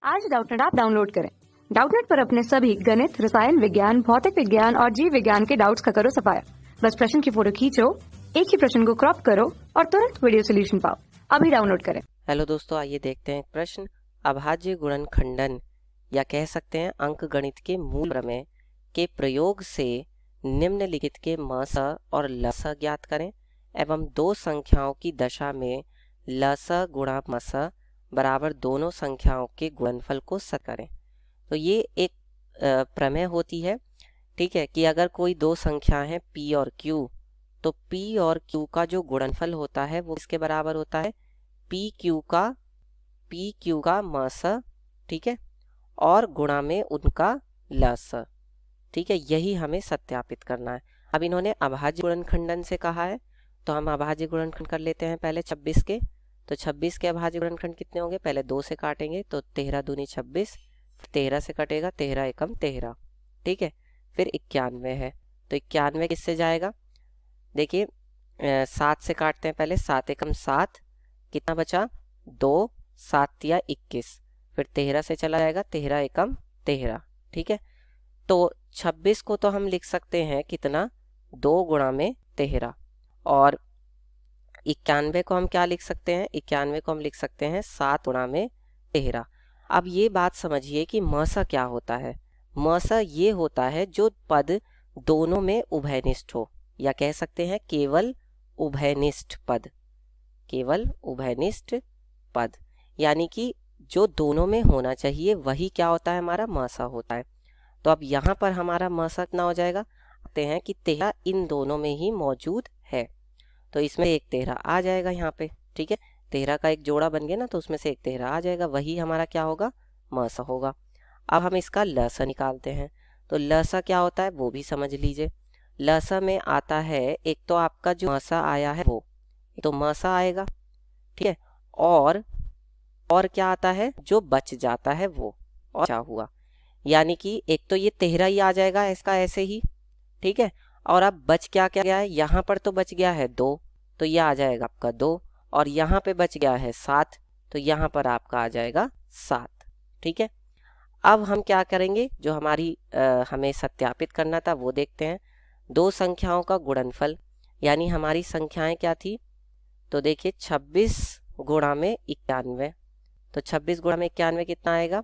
आज Doubtnut app download करें। Doubtnut पर अपने सभी गणित, रसायन विज्ञान, भौतिक विज्ञान और जीव विज्ञान के डाउट्स का करो सफाया। बस प्रश्न की फोटो खींचो, एक ही प्रश्न को क्रॉप करो और तुरंत वीडियो सोल्यूशन पाओ। अभी डाउनलोड करें। हेलो दोस्तों, आइए देखते हैं एक प्रश्न। अभाज्य गुणनखंडन या कह सकते हैं अंक गणित के मूल प्रमेय के प्रयोग से निम्नलिखित के मस और लस ज्ञात करें एवं दो संख्याओं की दशा में लस गुणा मस बराबर दोनों संख्याओं के गुणनफल को सत करें। तो ये एक प्रमेय होती है, ठीक है, कि अगर कोई दो संख्या है p और q, तो p और q का जो गुणनफल होता है वो इसके बराबर होता है पी क्यू का मस, ठीक है, और गुणा में उनका लस, ठीक है। यही हमें सत्यापित करना है। अब इन्होंने अभाज्य गुणनखंडन से कहा है, तो हम अभाज्य गुणनखंड कर लेते हैं पहले 26 के। तो 26 के अभाज्य गुणनखंड कितने होंगे? पहले 2 से काटेंगे तो 13 दूनी 26, 13 से कटेगा 13 एकम 13, ठीक है। फिर 91 है, तो 91 किससे जाएगा? देखिए 7 से काटते हैं पहले, 7 एकम 7, कितना बचा? 2, 7 तिया 21, फिर 13 से चला जाएगा 13 एकम 13, ठीक है। तो 26 को तो हम लिख सकते हैं कितना? 2 गुणा में 13, और 91 को हम क्या लिख सकते हैं? 91 को हम लिख सकते हैं 7 गुणा में 13। अब ये बात समझिए कि मसा क्या होता है। मसा ये होता है जो पद दोनों में उभयनिष्ठ हो, या कह सकते हैं केवल उभयनिष्ठ पद, केवल उभयनिष्ठ पद, यानी कि जो दोनों में होना चाहिए वही क्या होता है? हमारा मसा होता है। तो अब यहाँ पर हमारा मसा कितना हो जाएगा? कहते हैं कि 13 इन दोनों में ही मौजूद है, तो इसमें एक 13 आ जाएगा यहाँ पे, ठीक है। 13 का एक जोड़ा बन गया ना, तो उसमें से एक 13 आ जाएगा, वही हमारा क्या होगा? मसा होगा। अब हम इसका लसा निकालते हैं, तो लसा क्या होता है वो भी समझ लीजिए। लसा में आता है, एक तो आपका जो मसा आया है वो, तो मसा आएगा, ठीक है, और क्या आता है? जो बच जाता है वो, और क्या हुआ, यानी कि एक तो ये 13 ही आ जाएगा इसका ऐसे ही, ठीक है। और अब बच क्या क्या गया है? यहाँ पर तो बच गया है 2, तो ये आ जाएगा आपका 2, और यहाँ पे बच गया है 7, तो यहाँ पर आपका आ जाएगा 7, ठीक है। अब हम क्या करेंगे? जो हमारी हमें सत्यापित करना था वो देखते हैं। दो संख्याओं का गुणनफल, यानी हमारी संख्याएं क्या थी? तो देखिए 26 गुणा में 91, तो 26 गुणा में 91 कितना आएगा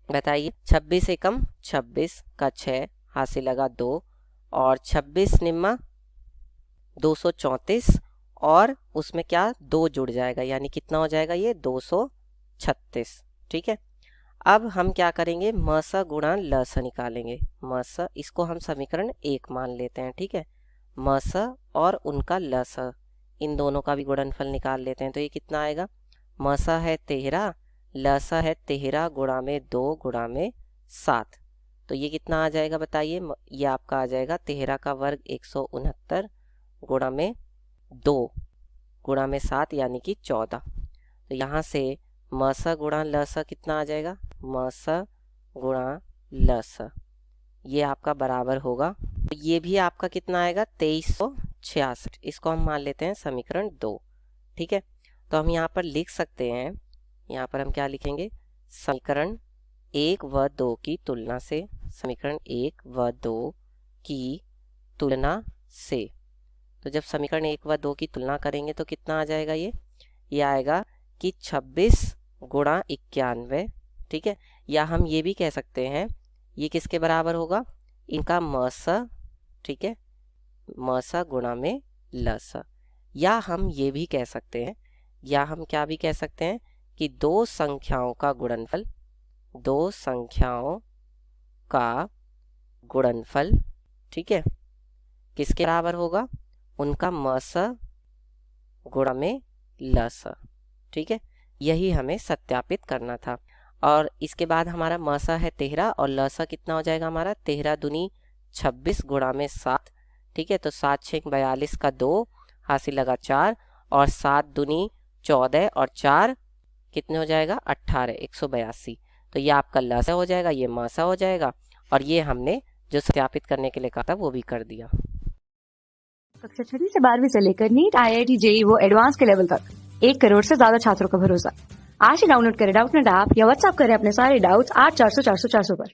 बताइए? 26 एकम 26 का 6, हाथ से लगा 2, और 26 निम्मा 234, और उसमें क्या 2 जुड़ जाएगा, यानी कितना हो जाएगा? ये 236, ठीक है। अब हम क्या करेंगे? मसा गुणा लस निकालेंगे। मसा, इसको हम समीकरण 1 मान लेते हैं, ठीक है। मसा और उनका लस, इन दोनों का भी गुणनफल निकाल लेते हैं, तो ये कितना आएगा? मसा है 13, लसा है 13 गुणा में 2 गुणा में 7, तो ये कितना आ जाएगा बताइए? ये आपका आ जाएगा 13 का वर्ग 169 गुणा में 2 गुणा में 7, यानी कि 14। तो यहाँ से मसा गुणा लसा कितना आ जाएगा? मसा गुणा लसा, ये आपका बराबर होगा, तो ये भी आपका कितना आएगा? 2366। इसको हम मान लेते हैं समीकरण 2, ठीक है। तो हम यहाँ पर लिख सकते हैं, यहाँ पर हम क्या लिखेंगे? समीकरण 1 व 2 की तुलना से, समीकरण 1 व 2 की तुलना से, तो जब समीकरण 1 व 2 की तुलना करेंगे तो कितना आ जाएगा? ये आएगा कि 26 गुणा 91, ठीक है। या हम ये भी कह सकते हैं ये किसके बराबर होगा? इनका मसा, ठीक है, मसा गुणा में लसा। या हम ये भी कह सकते हैं, या हम क्या भी कह सकते हैं कि दो संख्याओं का गुणनफल, दो संख्याओं का गुणनफल, ठीक है, किसके बराबर होगा? उनका मसा गुणा में लसा, ठीक है। यही हमें सत्यापित करना था। और इसके बाद हमारा मसा है 13 और लसा कितना हो जाएगा हमारा? 13 दूनी 26 गुणा में 7, ठीक है। तो 7 6 42 का 2, हासिल लगा 4, और 7 दूनी 14, और 4 कितने हो जाएगा? 18, 182। तो ये आपका लसा हो जाएगा, ये मसा हो जाएगा, और ये हमने जो सत्यापित करने के लिए कहा था वो भी कर दिया। कक्षा 6 से 12वीं से लेकर नीट, IIT, JEE वो एडवांस के लेवल तक 1 करोड़ से ज्यादा छात्रों का भरोसा। आज ही डाउनलोड करें डाउटनेट ऐप या व्हाट्सएप करें अपने सारे डाउट्स 8400 400 400 पर।